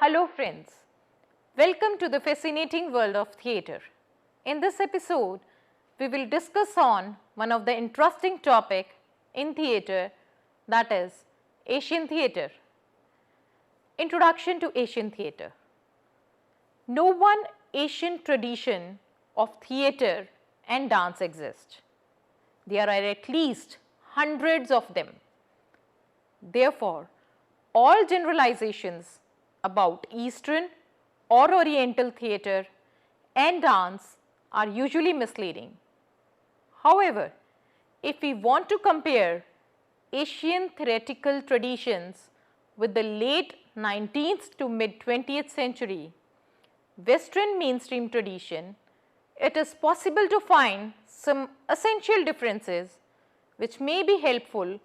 Hello friends, welcome to the fascinating world of theatre. In this episode, we will discuss on one of the interesting topic in theatre, that is Asian theatre. Introduction to Asian theatre. No one Asian tradition of theatre and dance exists. There are at least hundreds of them. Therefore, all generalizations about Eastern or Oriental theatre and dance are usually misleading. However, if we want to compare Asian theatrical traditions with the late 19th to mid 20th century Western mainstream tradition, it is possible to find some essential differences which may be helpful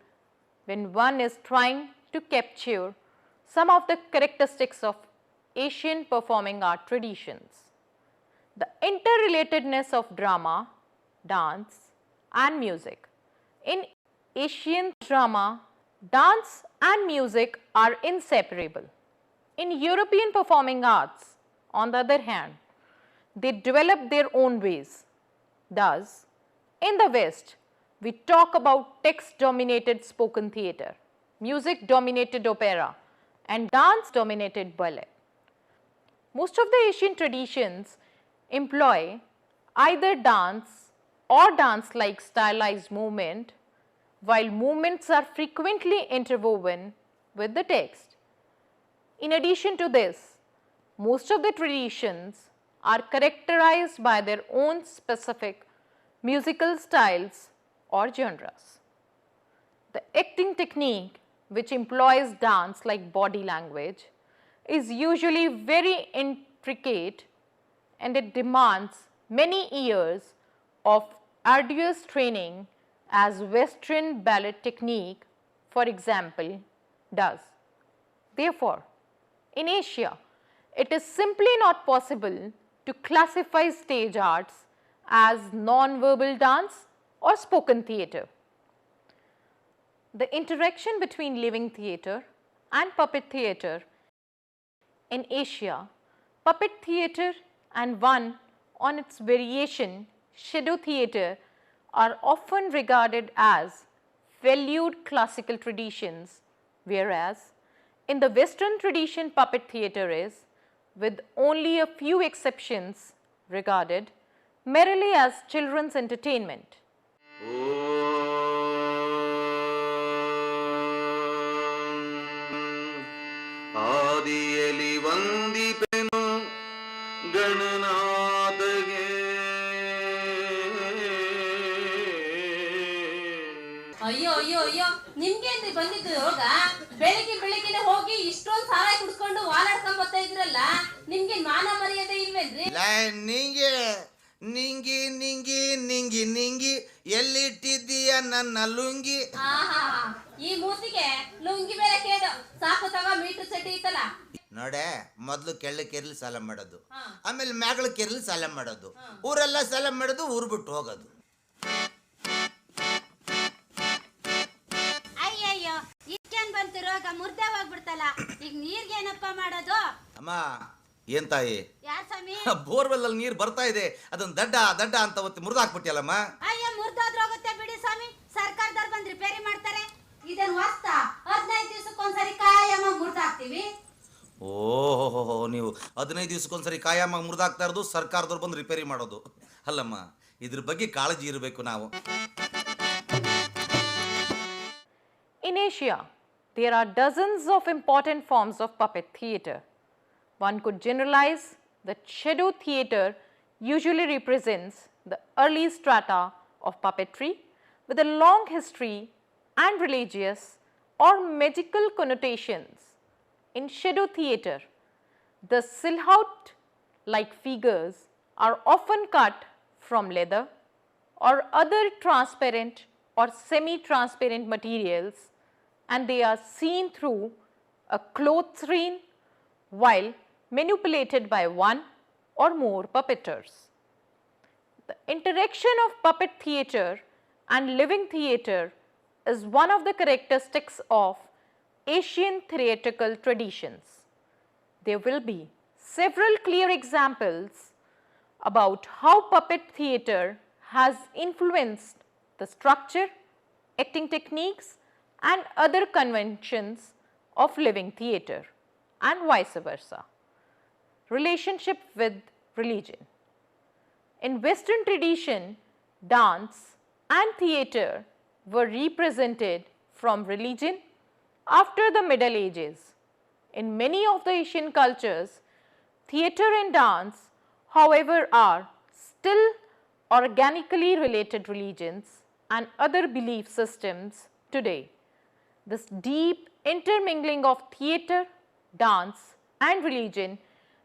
when one is trying to capture some of the characteristics of Asian performing art traditions. The interrelatedness of drama, dance and music. In Asian drama, dance and music are inseparable. In European performing arts, on the other hand, they develop their own ways. Thus, in the West, we talk about text-dominated spoken theatre, music-dominated opera, and dance-dominated ballet. Most of the Asian traditions employ either dance or dance-like stylized movement, while movements are frequently interwoven with the text. In addition to this, most of the traditions are characterized by their own specific musical styles or genres. The acting technique, which employs dance like body language, is usually very intricate and it demands many years of arduous training as Western ballet technique, for example, does. Therefore, in Asia, it is simply not possible to classify stage arts as non-verbal dance or spoken theatre. The interaction between living theatre and puppet theatre in Asia, puppet theatre and one on its variation, shadow theatre, are often regarded as valued classical traditions, whereas in the Western tradition puppet theatre is, with only a few exceptions, regarded merely as children's entertainment. ಆದಿಯಲಿ ವಂದಿಪೆನು ಗಣನಾಥಗೆ. ಅಯ್ಯೋ ಅಯ್ಯೋ ಅಯ್ಯೋ, ನಿಮ್ಗೇನ್ರಿ ಬಂದಿದ್ದು ರೋಗ? ಬೆಳಿಗ್ಗೆ ಹೋಗಿ ಇಷ್ಟೊಂದು ಸಾರಾಯಿ ಕುಡ್ಕೊಂಡು ವಾಲಾಡ್ಕೊಂಡ್ ಬರ್ತಾ ಇದ್ರಲ್ಲ, ನಿಮ್ಗೆ ಮಾನ ಮರ್ಯಾದೆ ಇಲ್ವೇನ್ರಿ? ನಿಂಗೆ ನಿಂಗಿ ನಿಂಗಿ ನಿಂಗಿ ನಿಂಗಿ ಎಲ್ಲಿಟ್ಟಿದ್ದೀಯ ನನ್ನ ಲುಂಗಿ? ಈ ಮೂತಿಗೆ ಲುಂಗಿ ಬೇರೆ ಕೇಳು. ಸಾಕು ತಗೋ, ಮೀಟರ್ ಸೆಟ್ ಐತಲ್ಲ ನೋಡೆ, ಮೊದ್ಲು ಕೆರ್ಲಿ ಸಾಲ ಮಾಡೋದು, ಆಮೇಲೆ ಮ್ಯಾಗಳ ಕೆರ್ಲಿ ಸಾಲ ಮಾಡೋದು, ಊರೆಲ್ಲ ಸಾಲ ಮಾಡೋದು, ಊರ್ ಬಿಟ್ಟು ಹೋಗೋದು. ಅಯ್ಯಯ್ಯೋ, ಇಷ್ಟೇನ್ ಬಂತು ರೋಗ? ಮುರ್ದೆ ಹೋಗ್ಬಿಡ್ತಲ್ಲ. ಈಗ ನೀರ್ಗೆ ಏನಪ್ಪ ಮಾಡೋದು? ಅಮ್ಮ, ಏನ್ ತಾಯಿ? ಯಾರ್ ಸ್ವಾಮಿ? ಬೋರ್ವೆಲ್ ಅಲ್ಲಿ ನೀರ್ ಬರ್ತಾ ಇದೆ, ಅದನ್ನ ದಡ್ಡ ಅಂತ ಒತ್ತಿ ಮುರಿದಾಕ್ಬಿಟ್ಟಿಯಲ್ಲಮ್ಮ. ಅಯ್ಯ, ಮುರ್ದೋದ್ರೋಗುತ್ತೆ ಬಿಡಿ ಸ್ವಾಮಿ, ಸರ್ಕಾರದವ್ರು ಬಂದ್ ರಿಪೇರಿ ಮಾಡ್ತಾರೆ. ಇದನ್ ಹೊಸ್ತ 15 ದಿವಸಕ್ಕೊಂದ್ಸರಿ ಕಾಯಮ್ಮ ಮುರ್ದಾಕ್ತಿವಿ. ಓಹೋ, ನೀವು 15 ದಿವಸಕ್ಕೊಂದ್ಸರಿ ಕಾಯಮ್ಮ ಮುರಿದಾಕ್ತಾ ಇರೋದು, ಸರ್ಕಾರದವ್ರು ಬಂದು ರಿಪೇರಿ ಮಾಡೋದು. ಅಲ್ಲಮ್ಮ, ಇದ್ರ ಬಗ್ಗೆ ಕಾಳಜಿ ಇರಬೇಕು ನಾವು. In Asia, there are dozens of important forms of puppet theatre. One could generalize that shadow theatre usually represents the early strata of puppetry with a long history and religious or magical connotations. In shadow theatre, the silhouette-like figures are often cut from leather or other transparent or semi-transparent materials, and they are seen through a cloth screen while manipulated by one or more puppeteers. The interaction of puppet theatre and living theatre is one of the characteristics of Asian theatrical traditions. there will be several clear examples about how puppet theatre has influenced the structure, acting techniques and other conventions of living theatre and vice versa. Relationship with religion. In Western tradition, dance and theatre were represented from religion after the Middle Ages. In many of the Asian cultures, theatre and dance, however, are still organically related religions and other belief systems today. This deep intermingling of theatre, dance and religion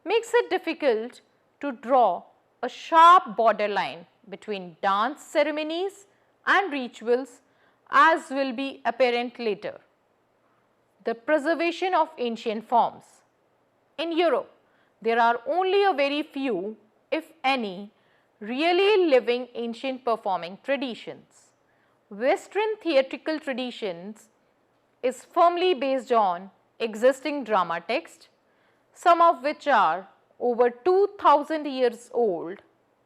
makes it difficult to draw a sharp borderline between dance ceremonies and rituals, as will be apparent later. The preservation of ancient forms. In Europe, there are only a very few, if any, really living ancient performing traditions. Western theatrical traditions is firmly based on existing drama text, some of which are over 2000 years old,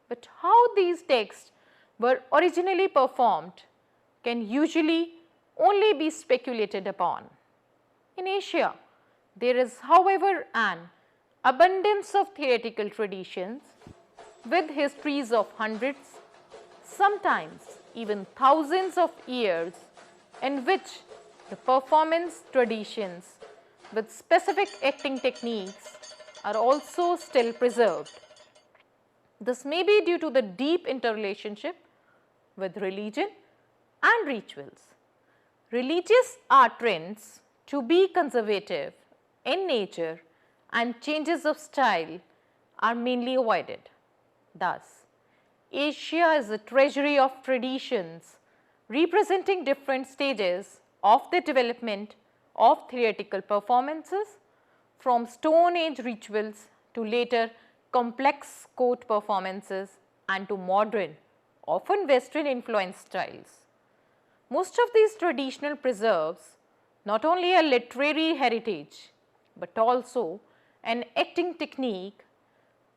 but how these texts were originally performed can usually only be speculated upon. In Asia, there is, however, an abundance of theatrical traditions with histories of hundreds, sometimes even thousands of years, in which the performance traditions with specific acting techniques are also still preserved. This may be due to the deep interrelationship with religion and rituals. Religious art trends to be conservative in nature and changes of style are mainly avoided. Thus, Asia is a treasury of traditions representing different stages of the development of theatrical performances, from Stone Age rituals to later complex court performances and to modern, often Western influenced styles. Most of these traditional preserves not only a literary heritage, but also an acting technique,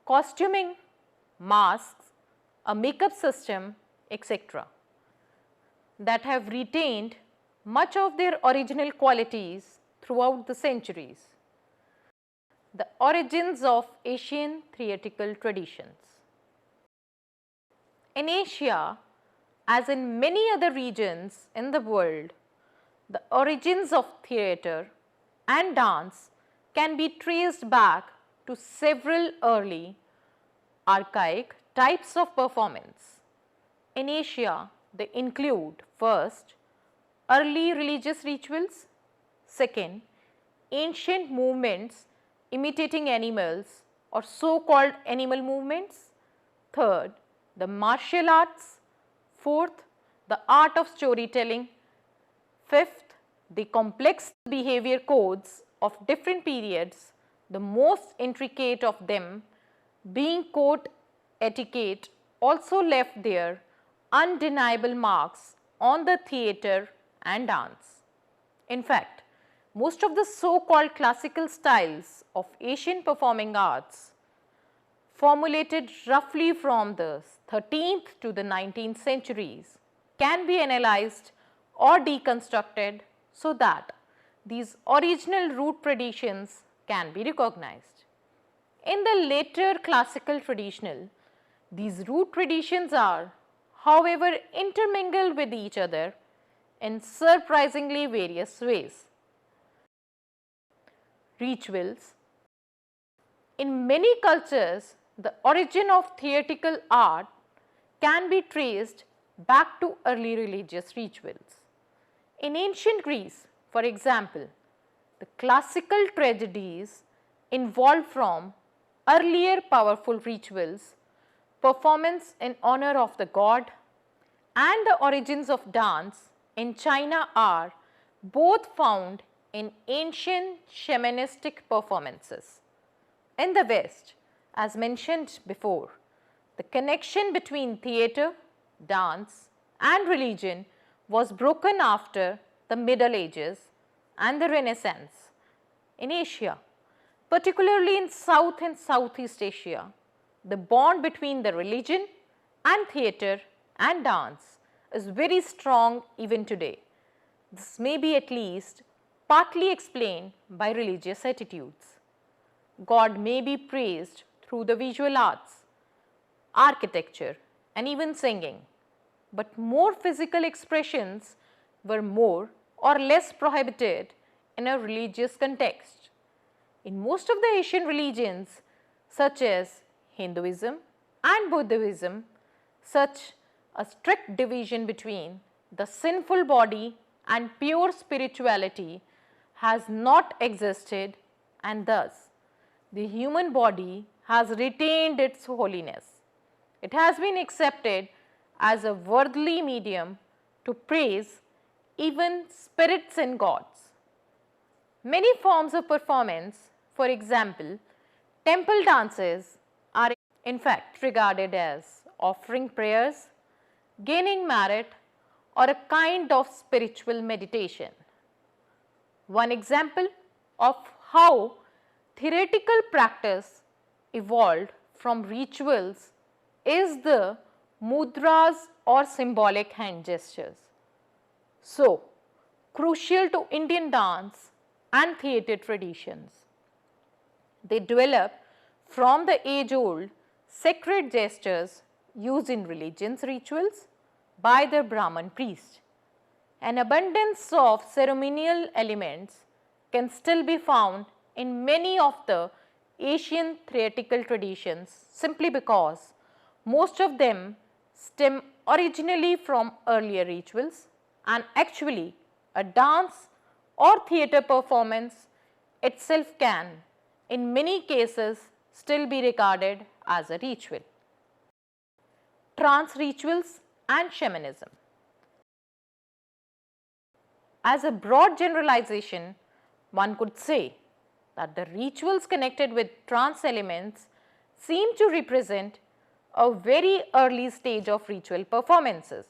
costuming, masks, a makeup system, etc., that have retained much of their original qualities throughout the centuries. The origins of Asian theatrical traditions. In Asia, as in many other regions in the world, the origins of theatre and dance can be traced back to several early archaic types of performance. In Asia, they include first, early religious rituals, second, ancient movements imitating animals or so-called animal movements, third, the martial arts, fourth, the art of storytelling, fifth, the complex behavior codes of different periods, the most intricate of them being court etiquette, also left their undeniable marks on the theatre and dance. In fact, most of the so-called classical styles of Asian performing arts, formulated roughly from the 13th to the 19th centuries, can be analyzed or deconstructed so that these original root traditions can be recognized. In the later classical traditional, these root traditions are, however, intermingled with each other in surprisingly various ways. Rituals. In many cultures, the origin of theatrical art can be traced back to early religious rituals. In ancient Greece, for example, the classical tragedies involved from earlier powerful rituals, performance in honor of the god, and the origins of dance in China are both found in ancient shamanistic performances. In the West, as mentioned before, the connection between theatre, dance and religion was broken after the Middle Ages and the Renaissance. In Asia, particularly in South and Southeast Asia, the bond between the religion and theatre and dance is very strong even today. This may be at least partly explained by religious attitudes. God may be praised through the visual arts, architecture, and even singing, but more physical expressions were more or less prohibited in a religious context. In most of the Asian religions, such as Hinduism and Buddhism, such a strict division between the sinful body and pure spirituality has not existed, and thus the human body has retained its holiness. It has been accepted as a worldly medium to praise even spirits and gods. Many forms of performance, for example, temple dances, are in fact regarded as offering prayers, gaining merit, or a kind of spiritual meditation. One example of how theoretical practice evolved from rituals is the mudras or symbolic hand gestures. So, crucial to Indian dance and theatre traditions. They develop from the age-old sacred gestures used in religious rituals by the Brahman priest. An abundance of ceremonial elements can still be found in many of the Asian theatrical traditions simply because most of them stem originally from earlier rituals, and actually a dance or theatre performance itself can in many cases still be regarded as a ritual. Trance rituals and shamanism. As a broad generalization, one could say that the rituals connected with trance elements seem to represent a very early stage of ritual performances.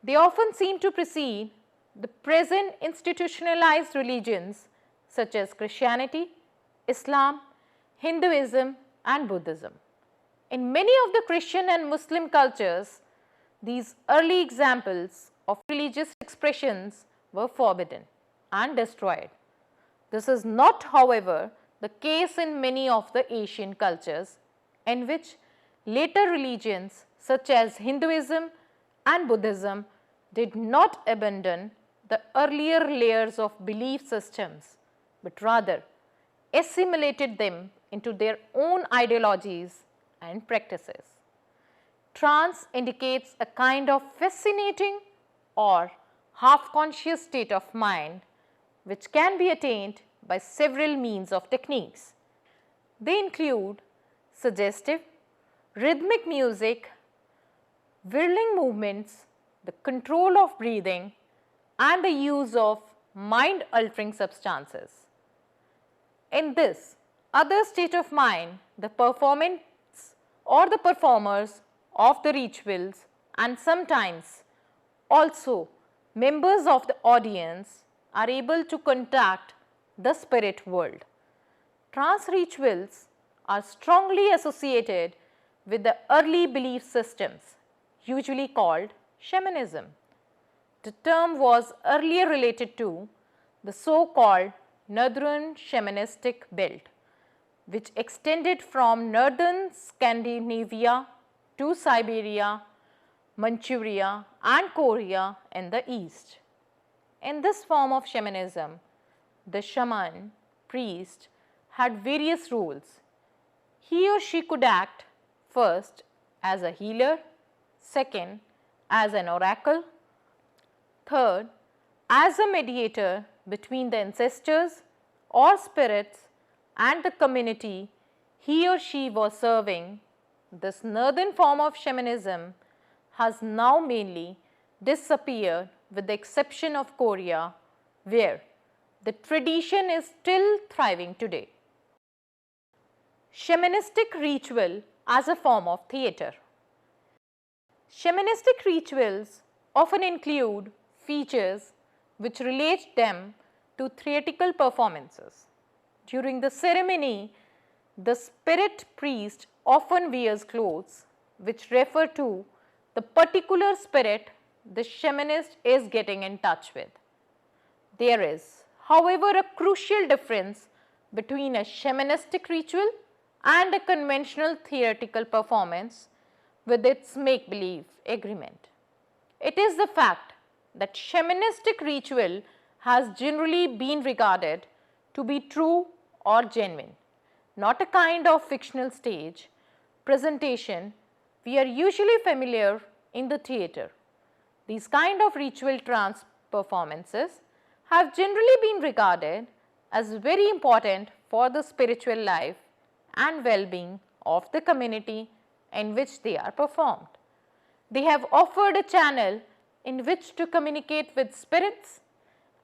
They often seem to precede the present institutionalized religions such as Christianity, Islam, Hinduism, and Buddhism. In many of the Christian and Muslim cultures, these early examples of religious expressions were forbidden and destroyed. This is not, however, the case in many of the Asian cultures, in which later religions such as Hinduism and Buddhism did not abandon the earlier layers of belief systems, but rather assimilated them into their own ideologies and practices. Trance indicates a kind of fascinating or half-conscious state of mind which can be attained by several means of techniques. They include suggestive, rhythmic music, whirling movements, the control of breathing, and the use of mind-altering substances. In this other state of mind, the performance or the performers of the rituals, and sometimes also members of the audience, are able to contact the spirit world. Trance rituals are strongly associated with the early belief systems, usually called shamanism. The term was earlier related to the so-called northern shamanistic belt, which extended from northern Scandinavia to Siberia, Manchuria, and Korea in the east. In this form of shamanism, the shaman priest had various roles. He or she could act first as a healer, second as an oracle, third as a mediator between the ancestors or spirits and the community he or she was serving. This northern form of shamanism has now mainly disappeared with the exception of Korea, where the tradition is still thriving today. Shamanistic ritual as a form of theatre. Shamanistic rituals often include features which relate them to theatrical performances. During the ceremony, the spirit priest often wears clothes which refer to the particular spirit the shamanist is getting in touch with. There is, however, a crucial difference between a shamanistic ritual and a conventional theatrical performance with its make-believe agreement. It is the fact that shamanistic ritual has generally been regarded to be true or genuine, not a kind of fictional stage presentation we are usually familiar in the theatre. These kind of ritual trance performances have generally been regarded as very important for the spiritual life and well-being of the community in which they are performed. They have offered a channel in which to communicate with spirits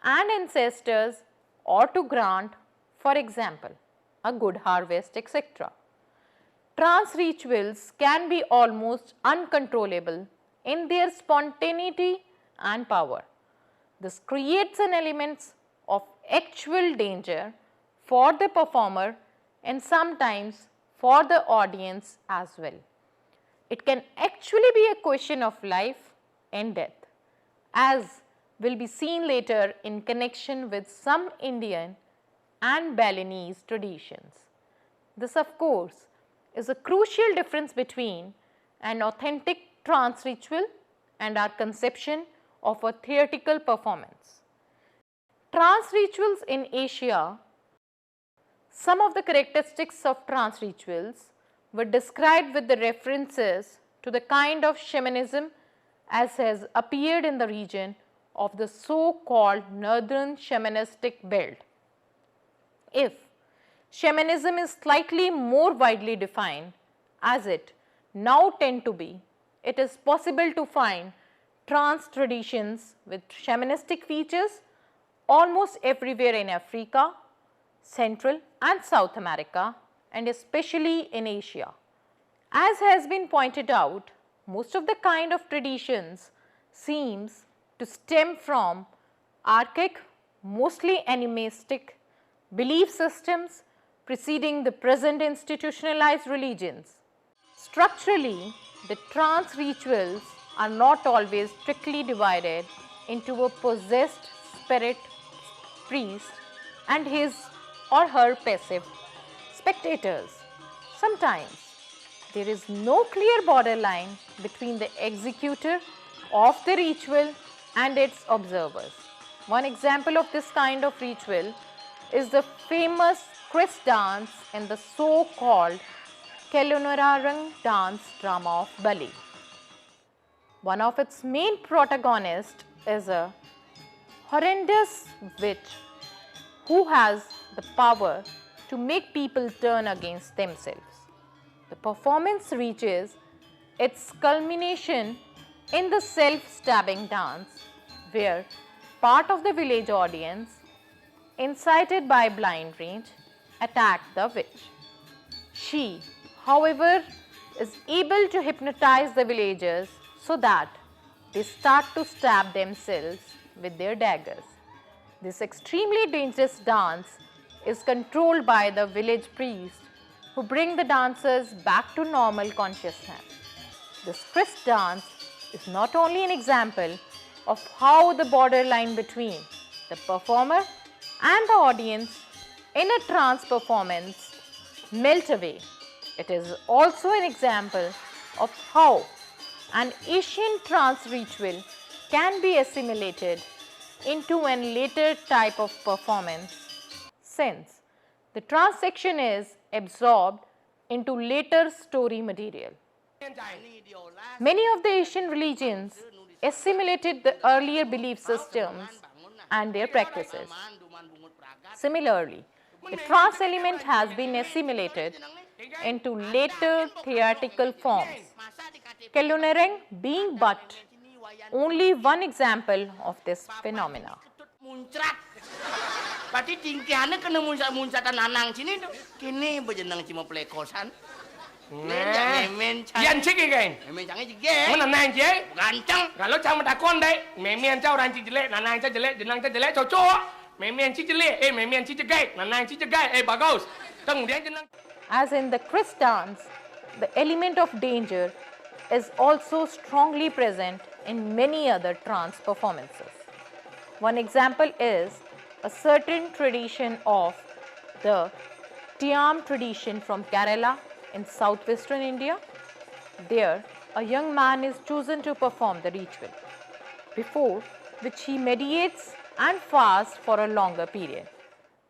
and ancestors or to grant, for example, a good harvest, etc. Trance rituals can be almost uncontrollable in their spontaneity and power. This creates an element of actual danger for the performer and sometimes for the audience as well. It can actually be a question of life and death, as will be seen later in connection with some Indian and Balinese traditions. This, of course, is a crucial difference between an authentic trance ritual and our conception of a theatrical performance. Trance rituals in Asia. Some of the characteristics of trance rituals were described with the references to the kind of shamanism as has appeared in the region of the so-called northern shamanistic belt. If shamanism is slightly more widely defined, as it now tend to be, it is possible to find trance traditions with shamanistic features almost everywhere in Africa, Central and South America, and especially in Asia. As has been pointed out, most of the kind of traditions seems to stem from archaic, mostly animistic belief systems preceding the present institutionalized religions. Structurally, the trance rituals are not always strictly divided into a possessed spirit priest and his or her passive spectators. Sometimes there is no clear borderline between the executor of the ritual and its observers. One example of this kind of ritual is the famous Chris dance in the so-called Kelunararang dance drama of Bali. One of its main protagonists is a horrendous witch who has the power to make people turn against themselves. The performance reaches its culmination in the self-stabbing dance, where part of the village audience, incited by blind rage, attack the witch. She, however, is able to hypnotize the villagers so that they start to stab themselves with their daggers. This extremely dangerous dance is controlled by the village priest, who bring the dancers back to normal consciousness. This Chris dance is not only an example of how the borderline between the performer and the audience in a trance performance melt away. It is also an example of how an Asian trance ritual can be assimilated into an later type of performance, since the trance section is absorbed into later story material. Many of the Asian religions assimilated the earlier belief systems and their practices. Similarly, the trance element has been assimilated into later theatrical forms, Kelunareng being but only one example of this phenomena. Pati tingkihannya kena muncatan nanang sini tuh. Kini bejenang cuma pelekosan. Yan cik kan? Memen canggih juga. Mana nang cik? Gancang. Kalau cang mentakon deh, memen cau ranci jelek, nanang cau jelek, jenang cau jelek, cocok. mẹ miền chi chile, mẹ miền chi gay, nang chi gay, bagos. Tang dia jenang. As in the Chris dance, the element of danger is also strongly present in many other trance performances. One example is a certain tradition of the Tiam tradition from Kerala in southwestern India. There, a young man is chosen to perform the ritual, before which he meditates and fasts for a longer period.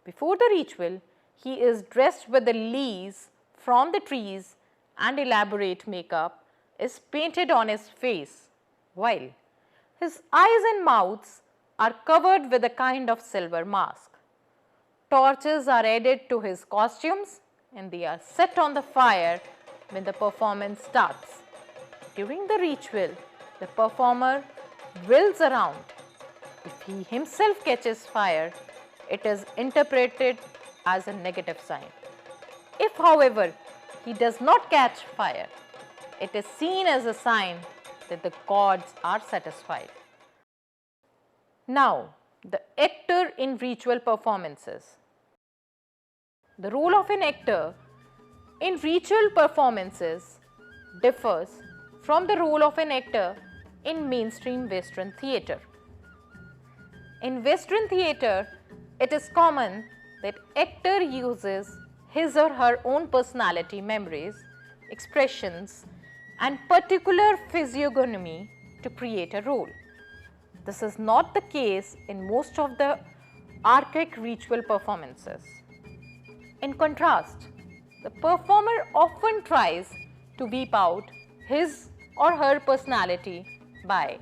Before the ritual, he is dressed with the leaves from the trees and elaborate makeup is painted on his face, while his eyes and mouths are covered with a kind of silver mask. Torches are added to his costumes and they are set on the fire when the performance starts. During the ritual, the performer whirls around. If he himself catches fire, it is interpreted as a negative sign. If, however, he does not catch fire, it is seen as a sign that the gods are satisfied. Now, the actor in ritual performances. The role of an actor in ritual performances differs from the role of an actor in mainstream Western theatre. In Western theatre, it is common that actor uses his or her own personality, memories, expressions, and particular physiognomy to create a role. This is not the case in most of the archaic ritual performances. In contrast, the performer often tries to weep out his or her personality by,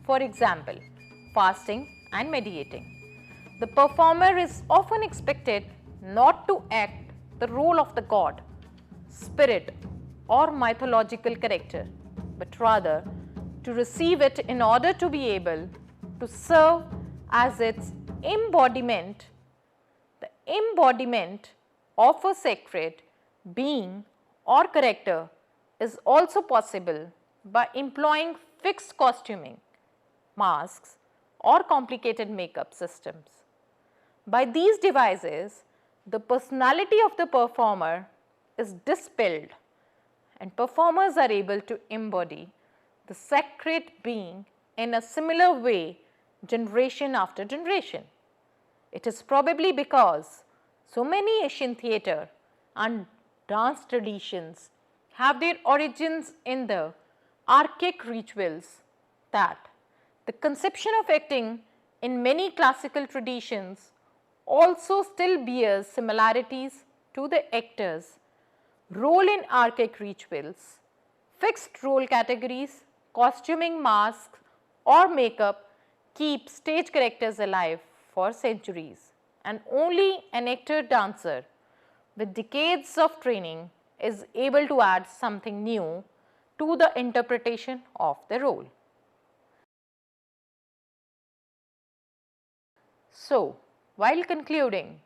for example, fasting and meditating. The performer is often expected not to act the role of the god, spirit, or mythological character, but rather to receive it in order to be able to serve as its embodiment. The embodiment of a sacred being or character is also possible by employing fixed costuming, masks, or complicated makeup systems. By these devices, the personality of the performer is dispelled and performers are able to embody the sacred being in a similar way generation after generation. It is probably because so many Asian theatre and dance traditions have their origins in the archaic rituals that the conception of acting in many classical traditions also still bears similarities to the actor's role in archaic rituals. Fixed role categories, costuming, masks, or makeup keep stage characters alive for centuries, and only an actor dancer with decades of training is able to add something new to the interpretation of the role. So, while concluding,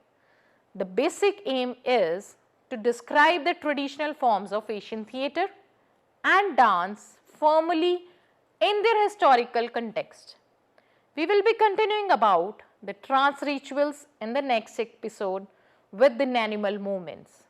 the basic aim is to describe the traditional forms of Asian theatre and dance firmly in their historical context. We will be continuing about the trance rituals in the next episode with the animal movements.